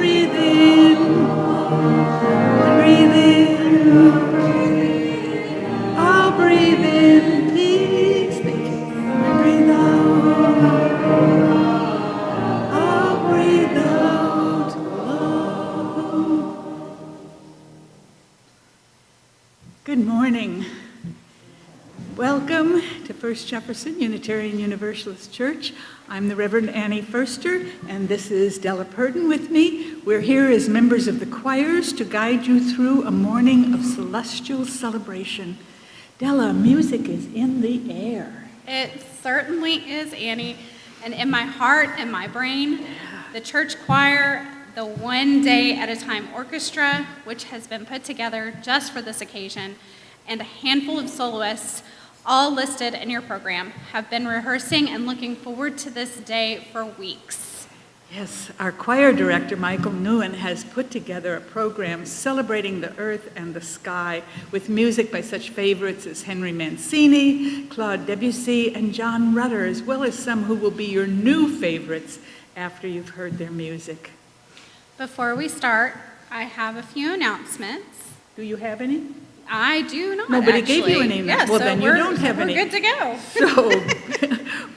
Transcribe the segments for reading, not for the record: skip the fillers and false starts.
breathe in, breathe in. I'll breathe in peace, thank you. Breathe out. I'll breathe out love. Good morning. Welcome to First Jefferson Unitarian Universalist Church. I'm the Reverend Annie Furster, and this is Della Purden with me. We're here as members of the choirs to guide you through a morning of celestial celebration. Della, music is in the air. It certainly is, Annie. And in my heart and my brain, the church choir, the One Day at a Time Orchestra, which has been put together just for this occasion, and a handful of soloists, all listed in your program, have been rehearsing and looking forward to this day for weeks. Yes, our choir director, Michael Nguyen, has put together a program celebrating the earth and the sky with music by such favorites as Henry Mancini, Claude Debussy, and John Rutter, as well as some who will be your new favorites after you've heard their music. Before we start, I have a few announcements. Do you have any? I do not, Nobody actually. gave you any. Yes, well, so then you don't have any. We're good to go. So,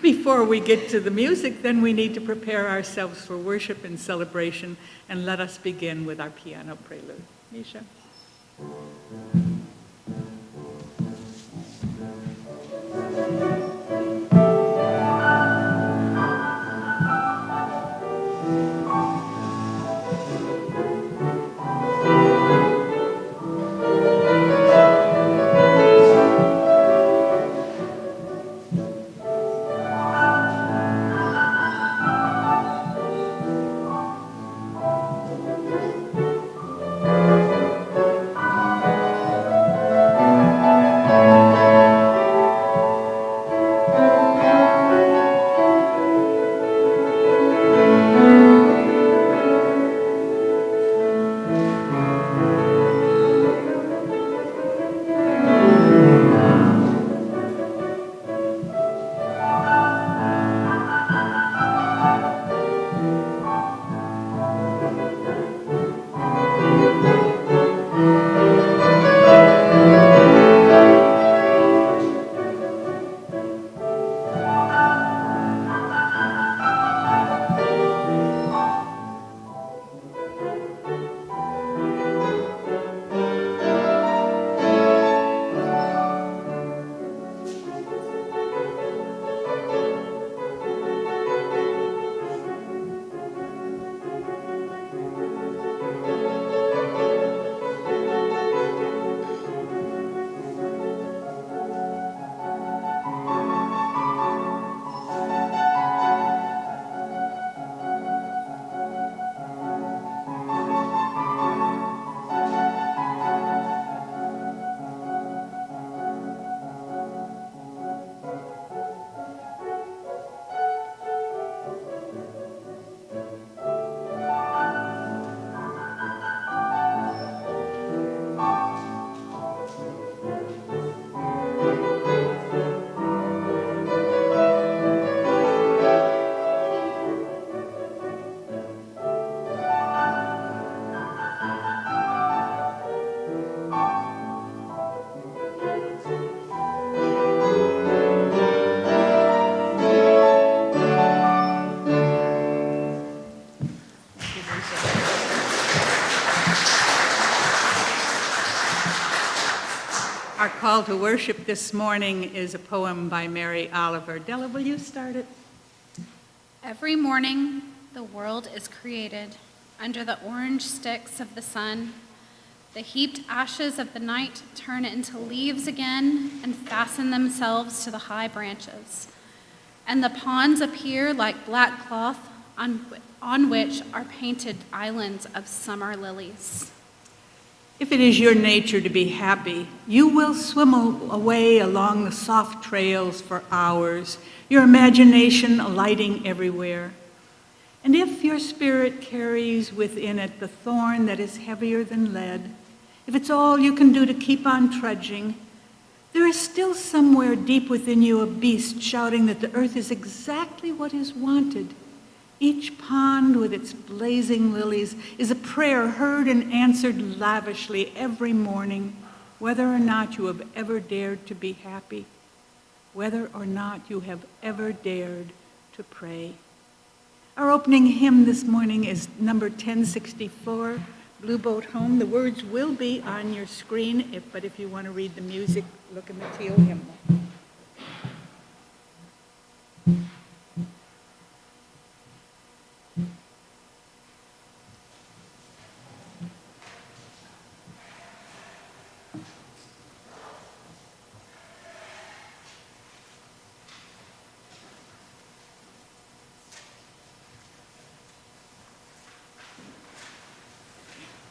before we get to the music, then we need to prepare ourselves for worship and celebration, and let us begin with our piano prelude. Misha? Our call to worship this morning is a poem by Mary Oliver. Della, will you start it? Every morning, the world is created under the orange sticks of the sun. The heaped ashes of the night turn into leaves again and fasten themselves to the high branches. And the ponds appear like black cloth on which are painted islands of summer lilies. If it is your nature to be happy, you will swim away along the soft trails for hours, your imagination alighting everywhere. And if your spirit carries within it the thorn that is heavier than lead, if it's all you can do to keep on trudging, there is still somewhere deep within you a beast shouting that the earth is exactly what is wanted, Each pond with its blazing lilies is a prayer heard and answered lavishly every morning, whether or not you have ever dared to be happy, whether or not you have ever dared to pray. Our opening hymn this morning is number 1064, Blue Boat Home. The words will be on your screen, but if you want to read the music, look in the teal hymnal.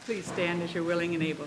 Please stand as you're willing and able.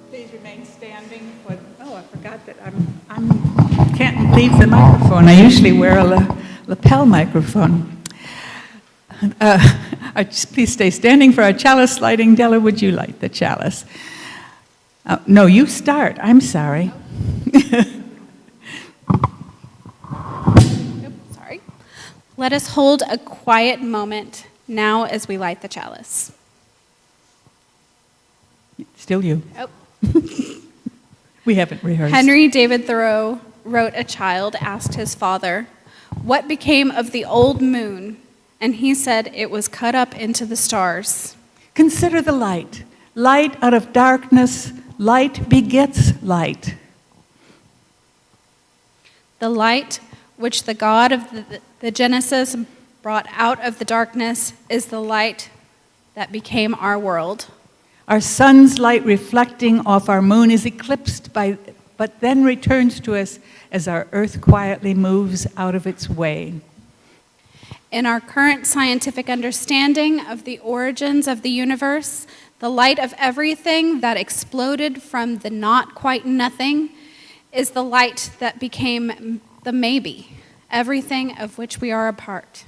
Please remain standing for, I forgot that I can't leave the microphone. I usually wear a lapel microphone. Please stay standing for our chalice lighting. Della, would you light the chalice? No, you start. I'm sorry. Sorry. Let us hold a quiet moment now as we light the chalice. Still you. Oh. We haven't rehearsed. Henry David Thoreau wrote, "A child asked his father, 'What became of the old moon?' And he said, 'It was cut up into the stars.'" Consider the light. Light out of darkness, light begets light. The light which the God of the Genesis brought out of the darkness is the light that became our world. Our sun's light reflecting off our moon is eclipsed but then returns to us as our earth quietly moves out of its way. In our current scientific understanding of the origins of the universe, the light of everything that exploded from the not quite nothing is the light that became the maybe, everything of which we are a part.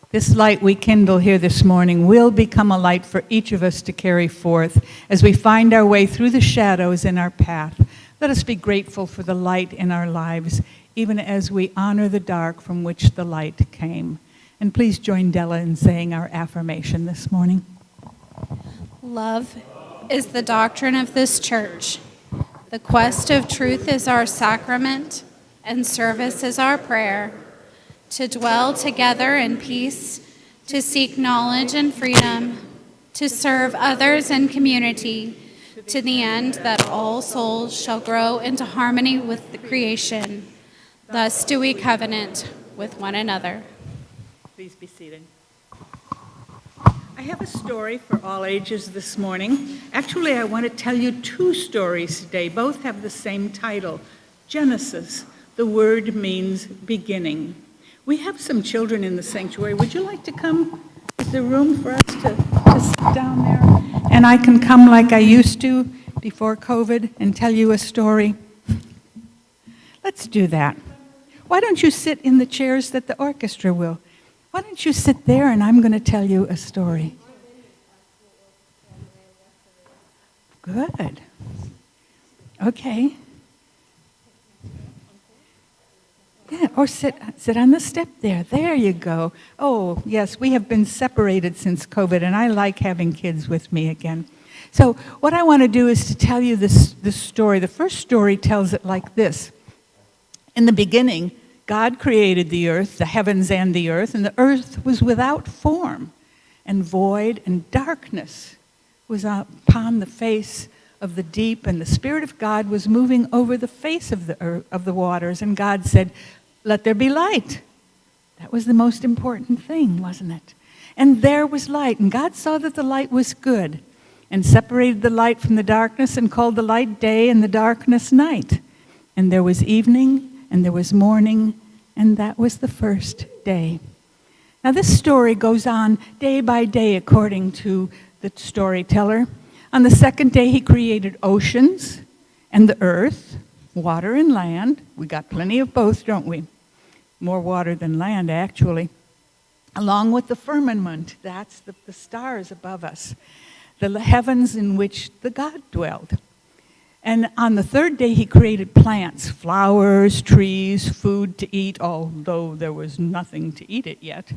This light we kindle here this morning will become a light for each of us to carry forth as we find our way through the shadows in our path. Let us be grateful for the light in our lives, even as we honor the dark from which the light came. And please join Della in saying our affirmation this morning. Love is the doctrine of this church. The quest of truth is our sacrament, and service is our prayer. To dwell together in peace, to seek knowledge and freedom, to serve others in community, to the end that all souls shall grow into harmony with the creation. Thus do we covenant with one another. Please be seated. I have a story for all ages this morning. Actually, I want to tell you two stories today. Both have the same title, Genesis. The word means beginning. We have some children in the sanctuary. Would you like to come? Is there room for us to sit down there? And I can come like I used to before COVID and tell you a story. Let's do that. Why don't you sit in the chairs that the orchestra will? Why don't you sit there and I'm going to tell you a story. Good. Okay. Yeah, or sit on the step there. There you go. Oh, yes, we have been separated since COVID, and I like having kids with me again. So what I want to do is to tell you this story. The first story tells it like this. In the beginning, God created the earth, the heavens and the earth was without form, and void, and darkness was upon the face of the deep, and the Spirit of God was moving over the face of the earth, of the waters, and God said, "Let there be light." That was the most important thing, wasn't it? And there was light, and God saw that the light was good, and separated the light from the darkness, and called the light day and the darkness night. And there was evening, and there was morning, and that was the first day. Now this story goes on day by day according to the storyteller. On the second day he created oceans and the earth, water and land. We got plenty of both, don't we? More water than land, actually. Along with the firmament, that's the stars above us, the heavens in which the God dwelled. And on the third day, he created plants, flowers, trees, food to eat, although there was nothing to eat it yet.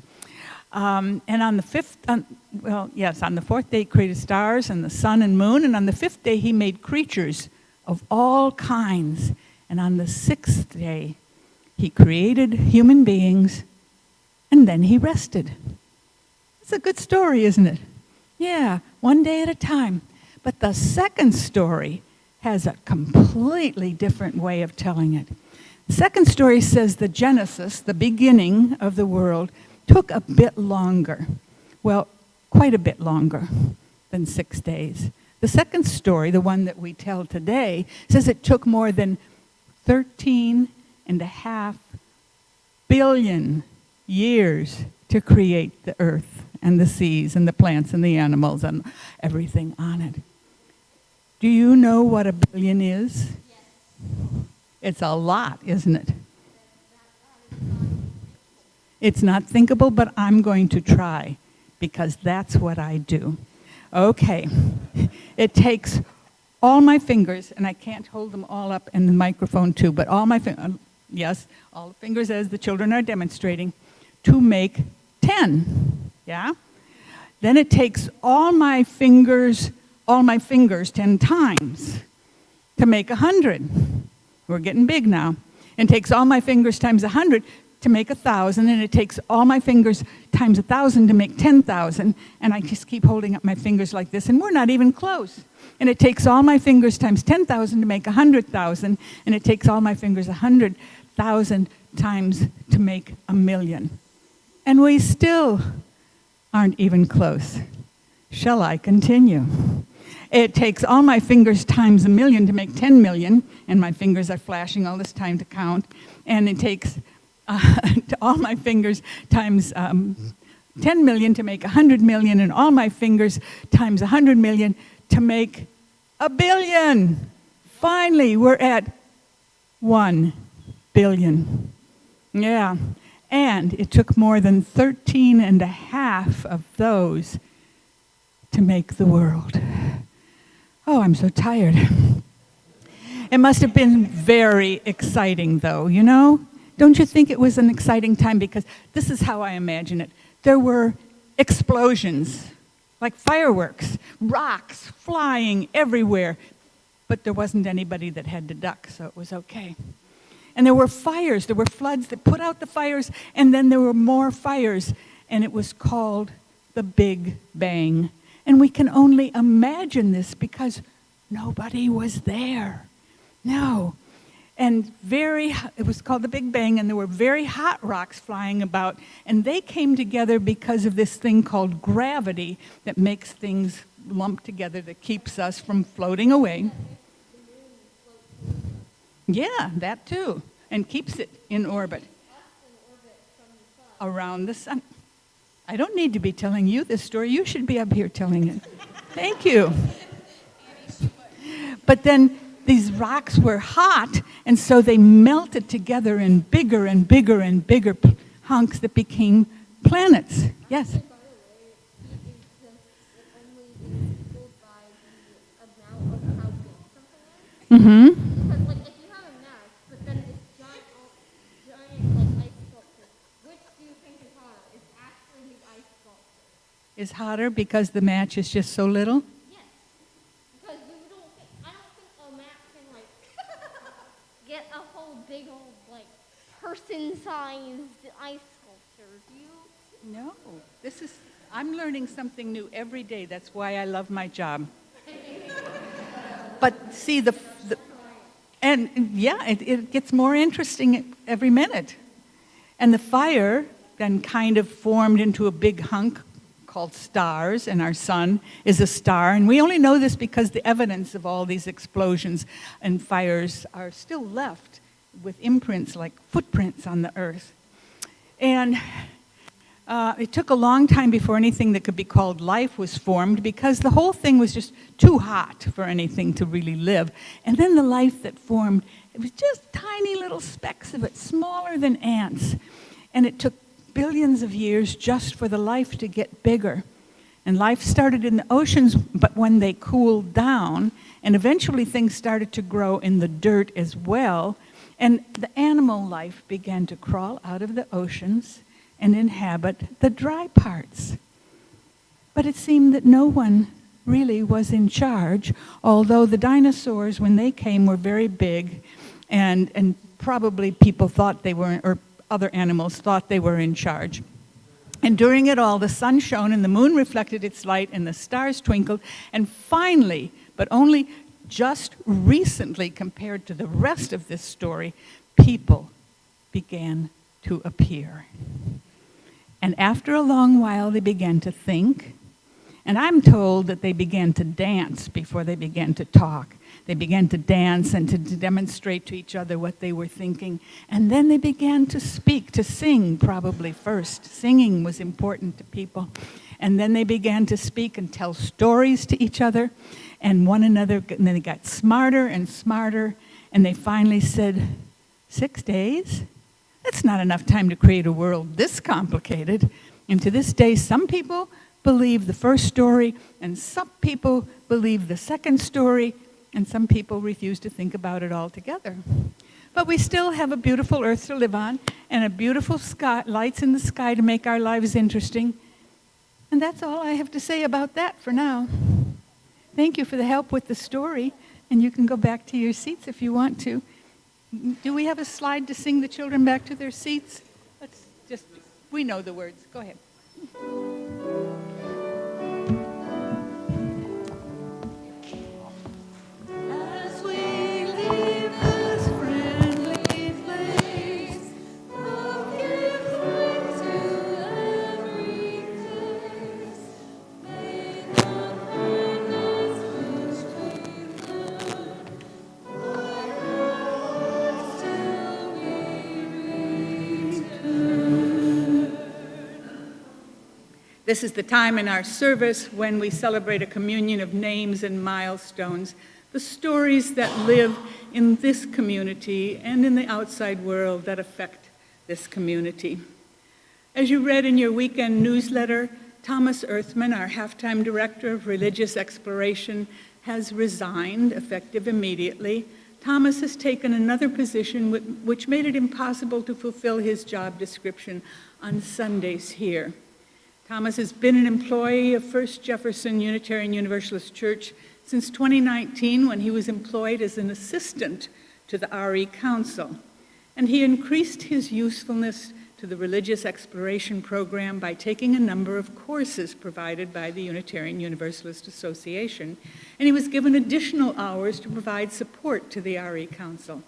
And on the fourth day, he created stars and the sun and moon. And on the fifth day, he made creatures of all kinds. And on the sixth day, he created human beings, and then he rested. It's a good story, isn't it? Yeah, one day at a time. But the second story has a completely different way of telling it. The second story says the Genesis, the beginning of the world, took a bit longer. Well, quite a bit longer than 6 days. The second story, the one that we tell today, says it took more than 13.5 billion years to create the earth and the seas and the plants and the animals and everything on it. Do you know what a billion is? Yes. It's a lot, isn't it? It's not thinkable, but I'm going to try because that's what I do. Okay. It takes all my fingers, and I can't hold them all up in the microphone too, but all my fingers, yes, all the fingers as the children are demonstrating, to make 10. Yeah? Then it takes all my fingers 10 times to make 100. We're getting big now. And it takes all my fingers times 100 to make 1,000, and it takes all my fingers times 1,000 to make 10,000, and I just keep holding up my fingers like this, and we're not even close. And it takes all my fingers times 10,000 to make 100,000, and it takes all my fingers 100,000 times to make 1,000,000. And we still aren't even close. Shall I continue? It takes all my fingers times 1,000,000 to make 10 million, and my fingers are flashing all this time to count, and it takes all my fingers times 10 million to make 100 million, and all my fingers times 100 million to make 1,000,000,000. Finally, we're at 1 billion. Yeah. And it took more than 13 and a half of those to make the world. Oh, I'm so tired. It must have been very exciting, though, you know? Don't you think it was an exciting time? Because this is how I imagine it. There were explosions, like fireworks, rocks flying everywhere. But there wasn't anybody that had to duck, so it was okay. And there were fires, there were floods that put out the fires, and then there were more fires, and it was called the Big Bang. And we can only imagine this because nobody was there. No. And it was called the Big Bang, and there were very hot rocks flying about, and they came together because of this thing called gravity that makes things lump together, that keeps us from floating away. Yeah, that too, and keeps it in orbit around the sun. I don't need to be telling you this story. You should be up here telling it. Thank you. But then these rocks were hot, and so they melted together in bigger and bigger and bigger hunks that became planets. Yes? Mm-hmm. Because, like, if you have a match, but then this giant, like, ice sculpture, which do you think is hotter? It's actually the ice sculpture. Is hotter because the match is just so little? Yes. Because I don't think a match can, like, get a whole big old, like, person-sized ice sculpture. Do you? No. I'm learning something new every day. That's why I love my job. But see, it gets more interesting every minute. And the fire then kind of formed into a big hunk called stars, and our sun is a star. And we only know this because the evidence of all these explosions and fires are still left with imprints like footprints on the earth. And it took a long time before anything that could be called life was formed, because the whole thing was just too hot for anything to really live. And then the life that formed, it was just tiny little specks of it, smaller than ants. And it took billions of years just for the life to get bigger. And life started in the oceans, but when they cooled down, and eventually things started to grow in the dirt as well, and the animal life began to crawl out of the oceans and inhabit the dry parts. But it seemed that no one really was in charge, although the dinosaurs, when they came, were very big, and probably people thought they were, or other animals thought they were in charge. And during it all, the sun shone, and the moon reflected its light, and the stars twinkled, and finally, but only just recently compared to the rest of this story, people began to appear. And after a long while, they began to think. And I'm told that they began to dance before they began to talk. They began to dance and to demonstrate to each other what they were thinking. And then they began to speak, to sing probably first. Singing was important to people. And then they began to speak and tell stories to each other and one another. And then they got smarter and smarter. And they finally said, 6 days? That's not enough time to create a world this complicated. And to this day, some people believe the first story, and some people believe the second story, and some people refuse to think about it altogether. But we still have a beautiful earth to live on, and a beautiful sky, lights in the sky to make our lives interesting. And that's all I have to say about that for now. Thank you for the help with the story, and you can go back to your seats if you want to. Do we have a slide to sing the children back to their seats? We know the words. Go ahead. As we leave this friendly place, love gives way to every place. May the kindness which we learn till we return. This is the time in our service when we celebrate a communion of names and milestones, the stories that live in this community and in the outside world that affect this community. As you read in your weekend newsletter, Thomas Earthman, our half-time director of religious exploration, has resigned, effective immediately. Thomas has taken another position which made it impossible to fulfill his job description on Sundays here. Thomas has been an employee of First Jefferson Unitarian Universalist Church since 2019, when he was employed as an assistant to the RE Council. And he increased his usefulness to the religious exploration program by taking a number of courses provided by the Unitarian Universalist Association, and he was given additional hours to provide support to the RE Council.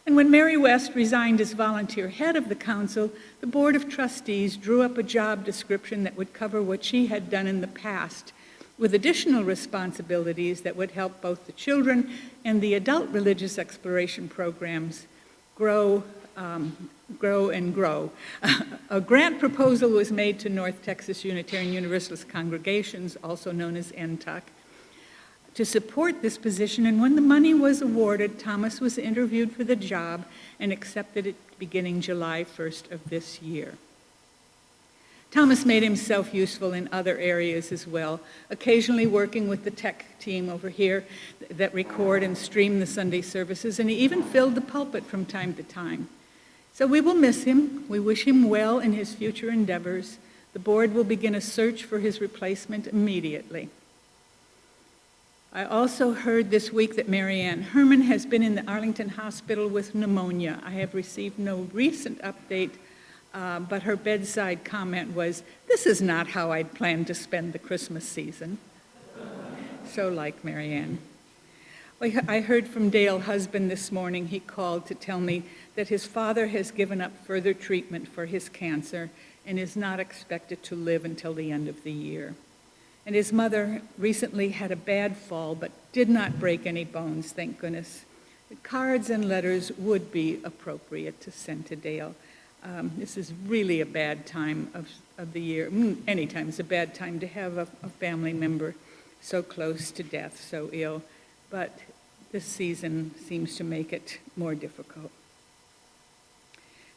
And when Mary West resigned as volunteer head of the council, the Board of Trustees drew up a job description that would cover what she had done in the past, with additional responsibilities that would help both the children and the adult religious exploration programs grow and grow. A grant proposal was made to North Texas Unitarian Universalist congregations, also known as NTUC, to support this position, and when the money was awarded, Thomas was interviewed for the job and accepted it beginning July 1st of this year. Thomas made himself useful in other areas as well, occasionally working with the tech team over here that record and stream the Sunday services, and he even filled the pulpit from time to time. So we will miss him. We wish him well in his future endeavors. The board will begin a search for his replacement immediately. I also heard this week that Marianne Herman has been in the Arlington Hospital with pneumonia. I have received no recent update, but her bedside comment was, "This is not how I'd planned to spend the Christmas season." So like Marianne. I heard from Dale Husband this morning. He called to tell me that his father has given up further treatment for his cancer and is not expected to live until the end of the year. And his mother recently had a bad fall but did not break any bones, thank goodness. Cards and letters would be appropriate to send to Dale. This is really a bad time of the year. Any time is a bad time to have a family member so close to death, so ill. But this season seems to make it more difficult.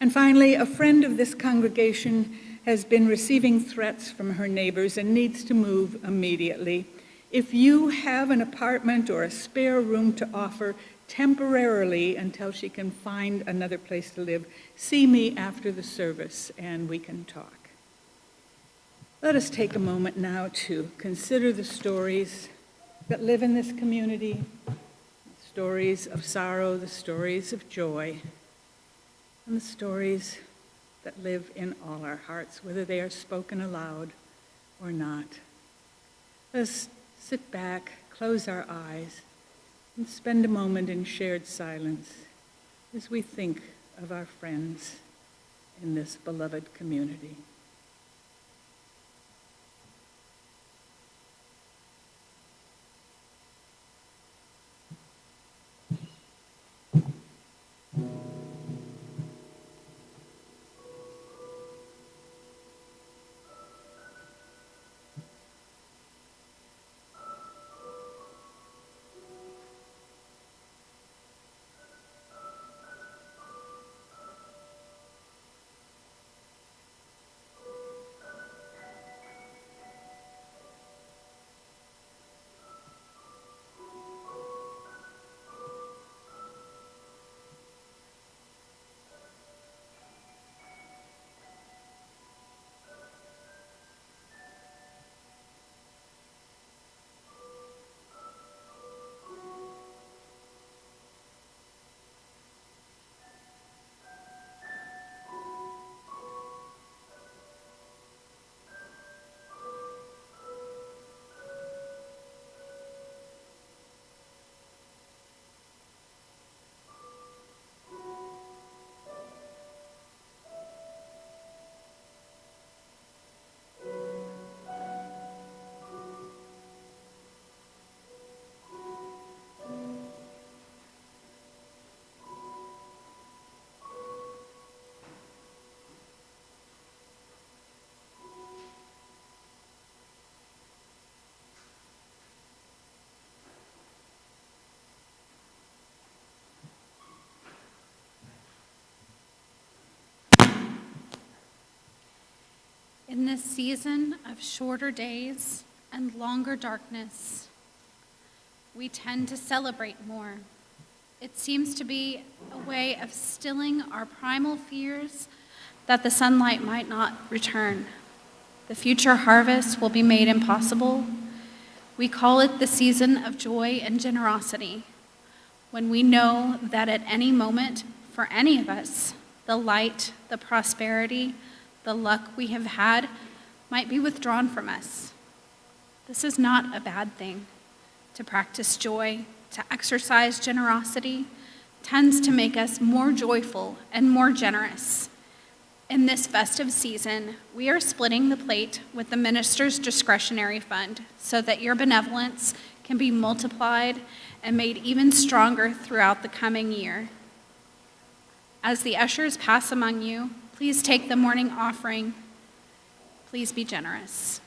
And finally, a friend of this congregation has been receiving threats from her neighbors and needs to move immediately. If you have an apartment or a spare room to offer temporarily until she can find another place to live, see me after the service and we can talk. Let us take a moment now to consider the stories that live in this community, the stories of sorrow, the stories of joy, and the stories that live in all our hearts, whether they are spoken aloud or not. Let us sit back, close our eyes, and spend a moment in shared silence as we think of our friends in this beloved community. season of shorter days and longer darkness, we tend to celebrate more. It seems to be a way of stilling our primal fears that the sunlight might not return. The future harvest will be made impossible. We call it the season of joy and generosity, when we know that at any moment, for any of us, the light, the prosperity, the luck we have had might be withdrawn from us. This is not a bad thing. To practice joy, to exercise generosity, tends to make us more joyful and more generous. In this festive season, we are splitting the plate with the minister's discretionary fund so that your benevolence can be multiplied and made even stronger throughout the coming year. As the ushers pass among you, please take the morning offering. Please be generous.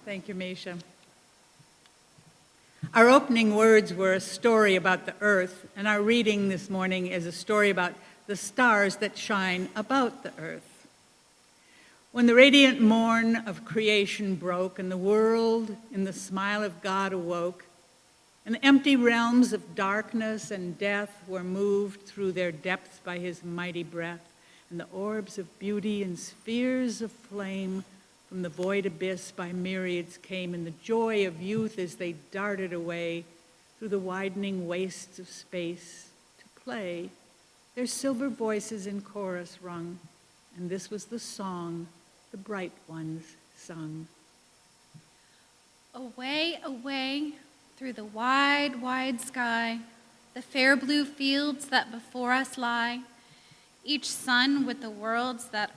Thank you, Misha. Our opening words were a story about the earth, and our reading this morning is a story about the stars that shine about the earth. When the radiant morn of creation broke, and the world in the smile of God awoke, and the empty realms of darkness and death were moved through their depths by his mighty breath, and the orbs of beauty and spheres of flame from the void abyss by myriads came, in the joy of youth as they darted away through the widening wastes of space to play, their silver voices in chorus rung, and this was the song the bright ones sung. Away, away, through the wide, wide sky, the fair blue fields that before us lie, each sun with the worlds that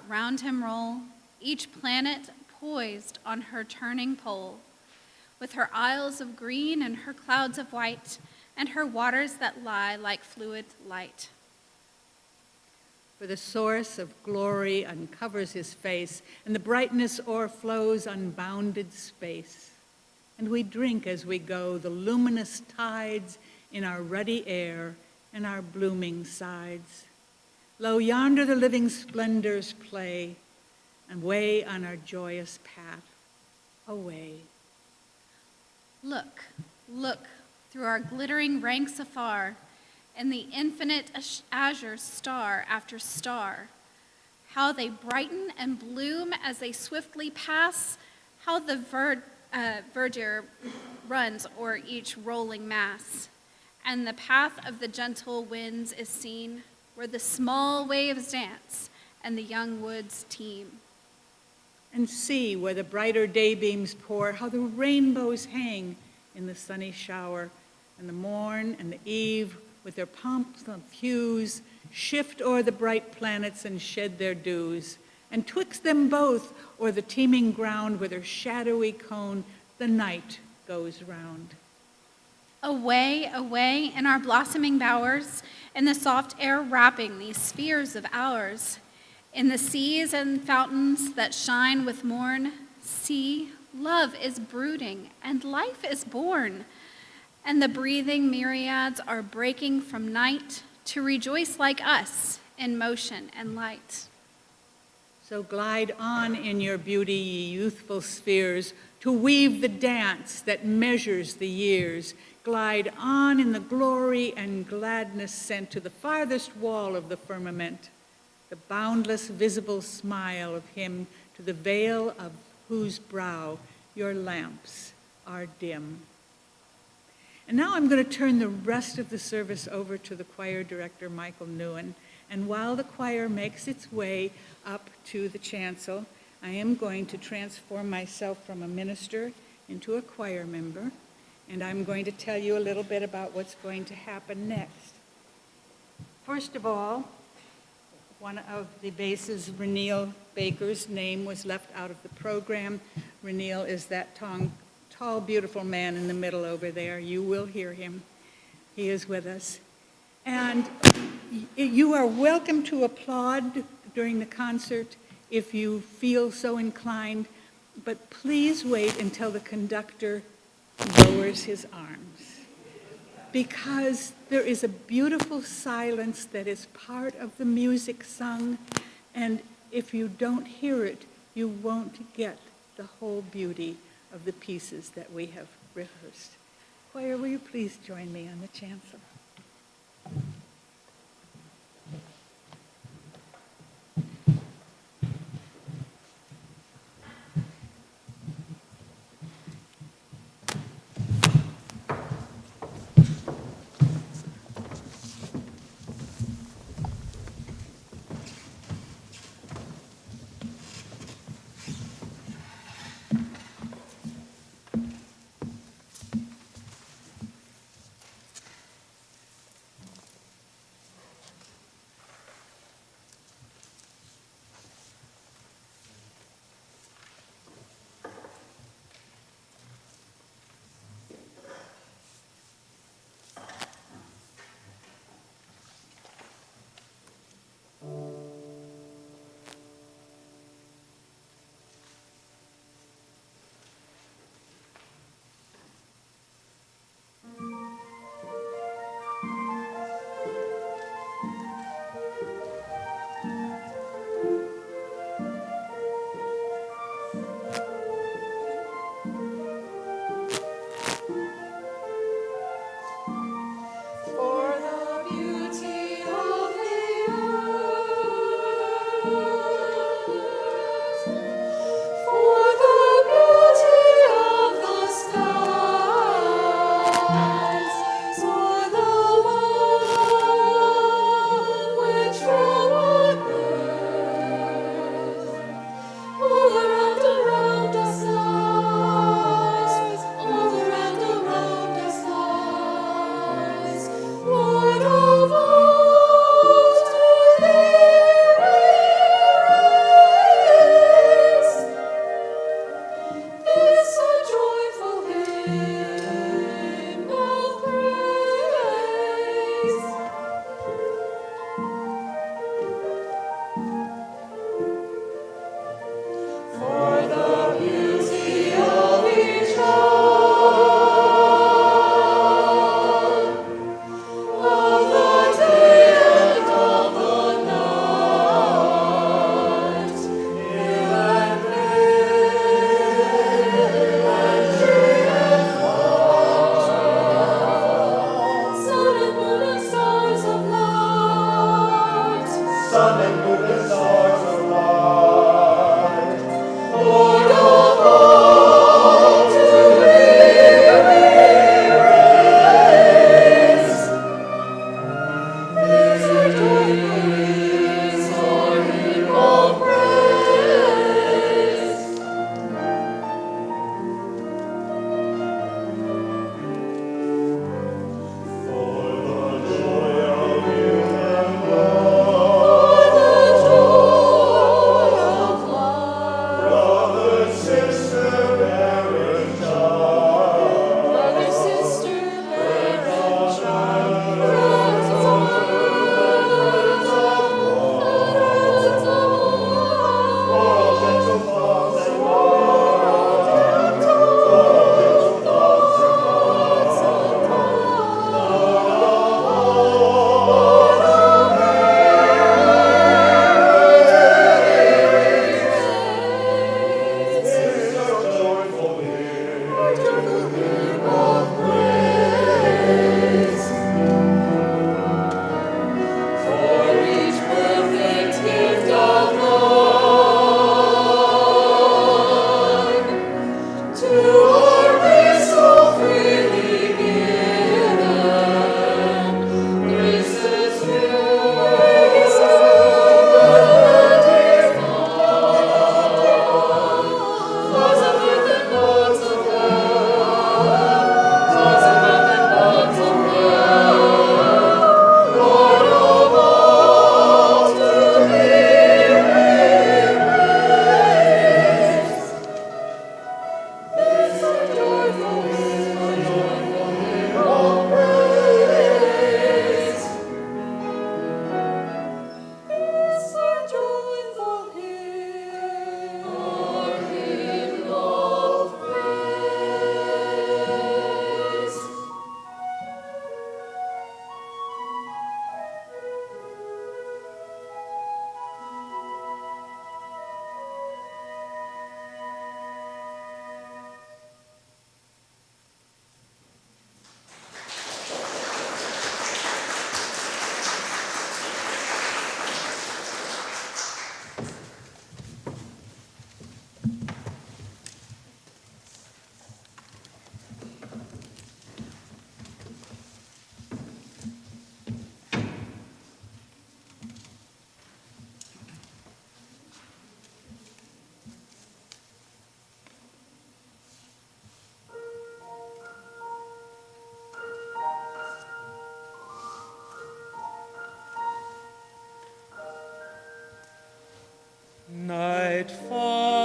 round him roll, each planet poised on her turning pole, with her isles of green and her clouds of white, and her waters that lie like fluid light. For the source of glory uncovers his face, and the brightness o'erflows unbounded space. And we drink as we go the luminous tides in our ruddy air and our blooming sides. Lo, yonder the living splendors play, and way on our joyous path, away. Look, look, through our glittering ranks afar, and the infinite azure star after star, how they brighten and bloom as they swiftly pass, how the verdure runs o'er each rolling mass, and the path of the gentle winds is seen, where the small waves dance and the young woods teem. And see where the brighter daybeams pour, how the rainbows hang in the sunny shower, and the morn and the eve with their pomps of hues shift o'er the bright planets and shed their dews, and twixt them both o'er the teeming ground with their shadowy cone the night goes round. Away, away in our blossoming bowers, in the soft air wrapping these spheres of ours, in the seas and fountains that shine with morn, see, love is brooding and life is born, and the breathing myriads are breaking from night to rejoice like us in motion and light. So glide on in your beauty, ye youthful spheres, to weave the dance that measures the years. Glide on in the glory and gladness sent to the farthest wall of the firmament, the boundless visible smile of him to the veil of whose brow your lamps are dim. And now I'm going to turn the rest of the service over to the choir director, Michael Nguyen. And while the choir makes its way up to the chancel, I am going to transform myself from a minister into a choir member. And I'm going to tell you a little bit about what's going to happen next. First of all, one of the basses, Reneel Baker's name was left out of the program. Reneel is that tall, beautiful man in the middle over there. You will hear him. He is with us. And you are welcome to applaud during the concert if you feel so inclined, but please wait until the conductor lowers his arms, because there is a beautiful silence that is part of the music sung, and if you don't hear it, you won't get the whole beauty of the pieces that we have rehearsed. Choir, will you please join me on the chancel?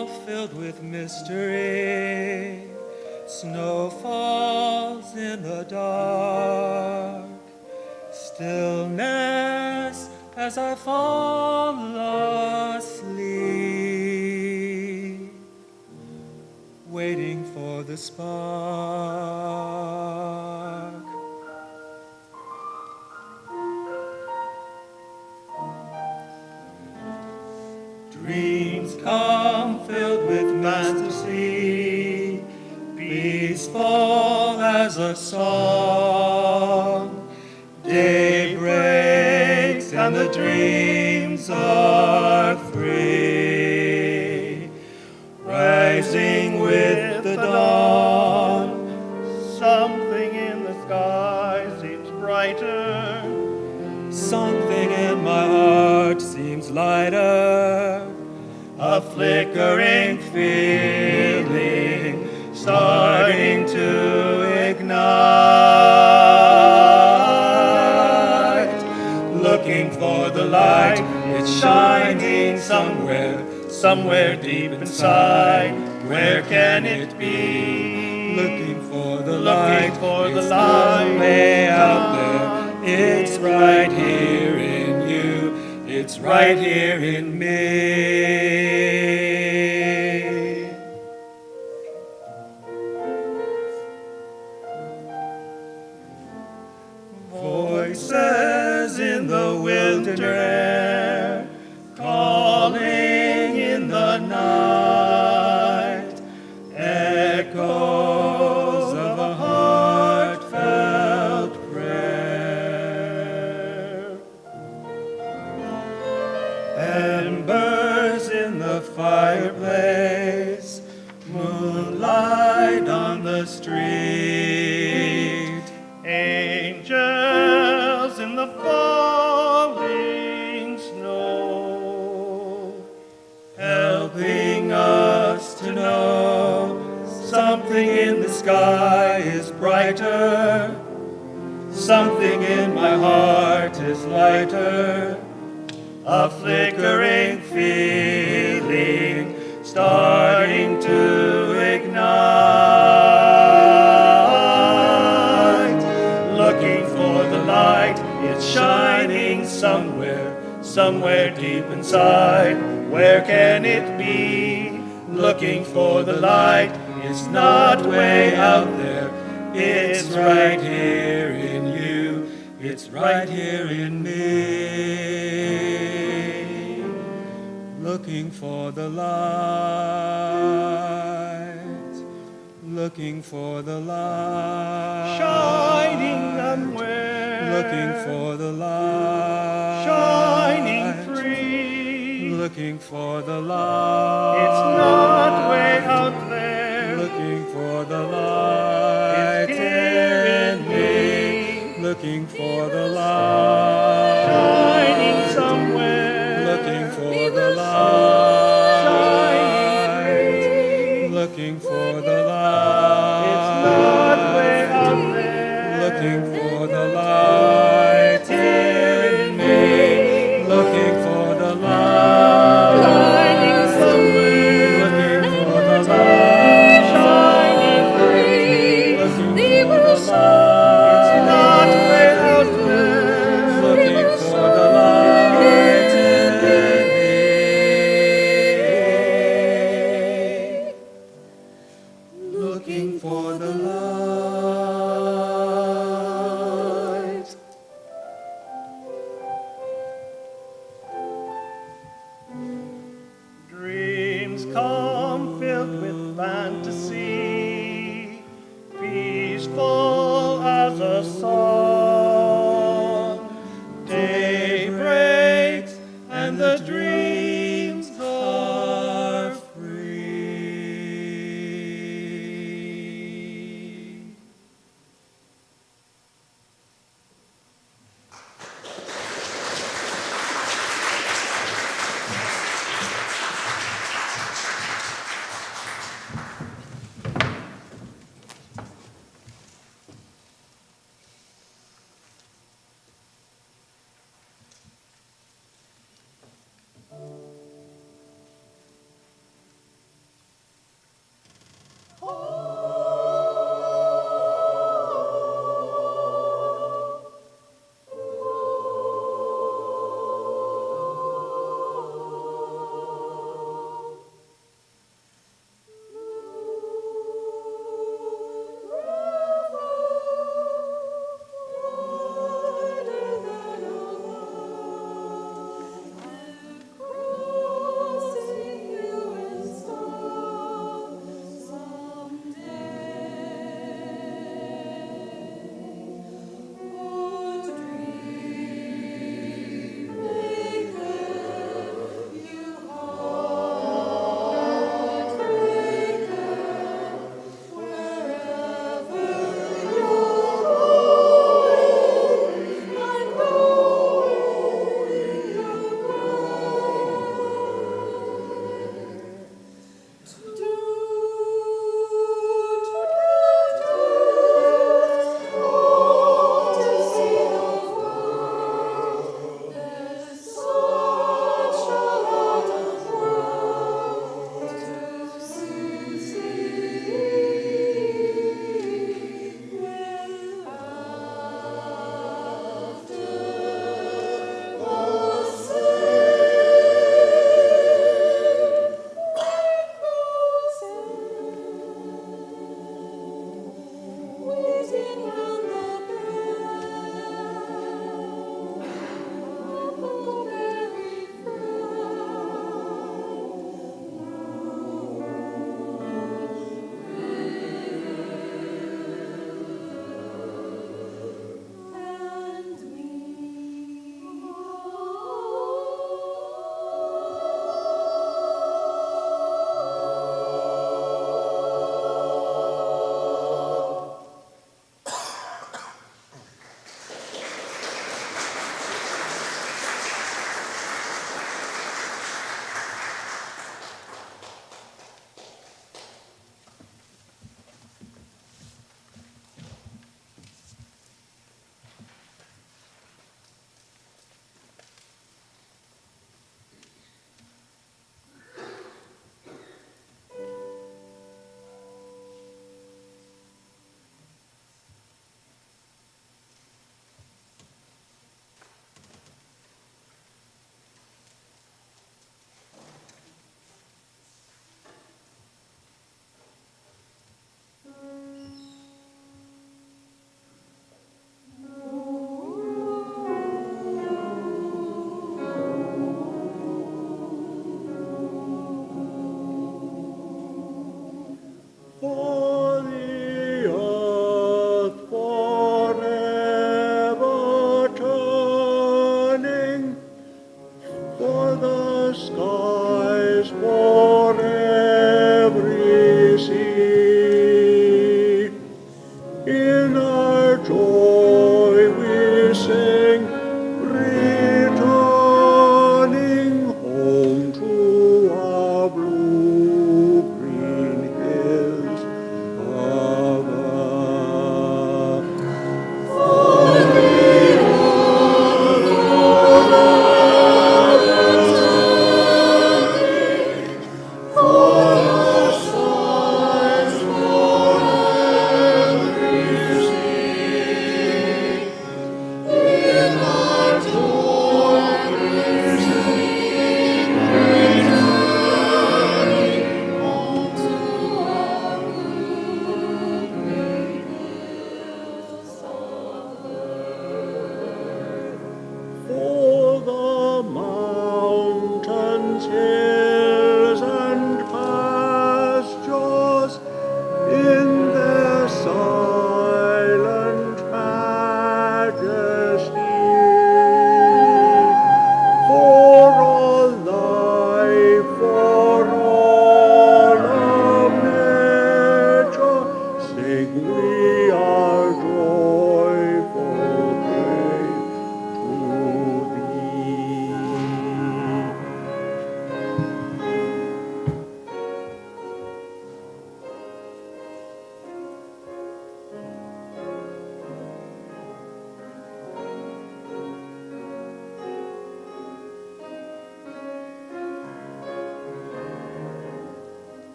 all filled with mystery. Snow falls in the dark. Stillness as I fall asleep, waiting for the spark. Dreams come filled with fantasy, peaceful as a song. Day breaks and the dreams are free, rising with the dawn. Something in the sky seems brighter. Something in my heart seems lighter. A flickering feeling starting to ignite. Looking for the light, it's shining somewhere, somewhere deep inside. Where can it be? Looking for the light, it's not way out there. It's right here in you, it's right here in me. Voices in the winter air, calling in the night, echoes of a heartfelt prayer. Embers in the fireplace, moonlight on the street, angels in the falling snow, helping us to know something in the sky is brighter, something in my heart is lighter. A flickering feeling starting to ignite. Looking for the light, it's shining somewhere, somewhere deep inside. Where can it be? Looking for the light, it's not way out there. It's right here in you, it's right here in me. Looking for the light, looking for the light, shining somewhere, looking for the light, shining free, looking for the light, it's not way out there, looking for the light, it's here in me, looking for the light, shining somewhere, looking for the light, shining, looking for the light, it's not way out there, looking for the light, here in me, looking for the light, shining somewhere, looking for the light, shining free, looking for the light, it's not way out there, looking for the light in me, looking for the light. Dreams come filled with fantasy, peaceful as a song. Day breaks and the dreams are free.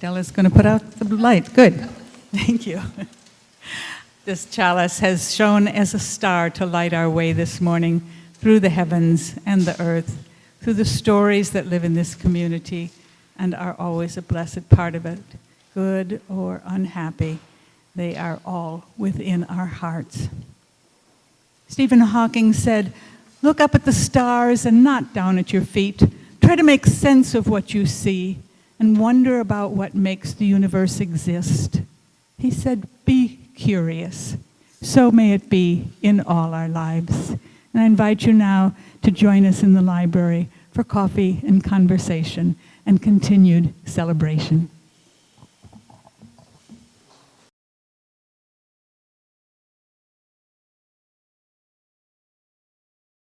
Stella's going to put out the light. Good. Thank you. This chalice has shone as a star to light our way this morning through the heavens and the earth, through the stories that live in this community and are always a blessed part of it. Good or unhappy, they are all within our hearts. Stephen Hawking said, "Look up at the stars and not down at your feet. Try to make sense of what you see and wonder about what makes the universe exist." He said, "Be curious." So may it be in all our lives. And I invite you now to join us in the library for coffee and conversation and continued celebration.